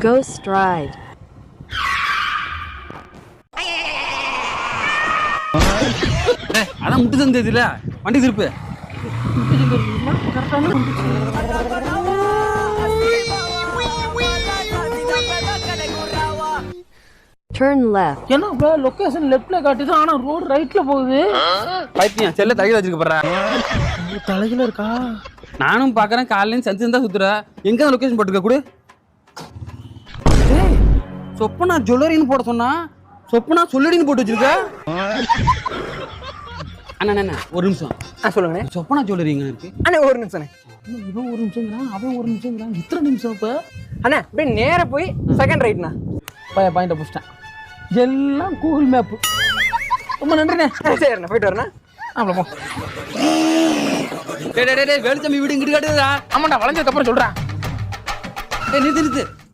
Ghost ride. அதான் முட்டு சந்தை இதுல வண்டி திருப்பு. Turn left. என்ன லொகேஷன் லெஃப்ட்ல காட்டுது ஆனா ரோடு ரைட்ல போகுது. பைத்தியம் செல்ல தலையில வச்சிருக்க போறா. தலையில இருக்கா? நானும் பாக்குறேன் காலையில சந்தி தான் சுத்துற. எங்க லொகேஷன் போட்டுருக்க கூடு? ஏய் சொப்பனா ஜுவல்லரின்னு போட சொன்னா சொப்பனா சொல்லடின்னு போட்டு வச்சிருக்க. அண்ணா ஒரு நிமிஷம். சொல்லுங்க. சொப்பனா ஜுவல்லரி எங்க இருக்கு? அண்ணே ஒரு நிமிஷம். இவன் ஒரு நிமிஷம்ங்கிறான், அவன் ஒரு நிமிஷம்ங்கிறான். இத்தனை நிமிஷம் இப்ப? அண்ணா அப்படியே நேரா போய் செகண்ட் ரைட்ண்ணா. பாயிண்ட புடிச்சிட்டேன். எல்லாம் கூகுள் மேப். ரொம்ப நன்றிண்ணே. சரிண்ணா போயிட்டு வரேண்ணா. அவ்வளோ. டேய் வேலுச்சாமி வீடு இங்கிட்டு காட்டுதா? ஆமாண்டா வளைஞ்சதுக்கு அப்புறம் சொல்றேன். நிறுத்து.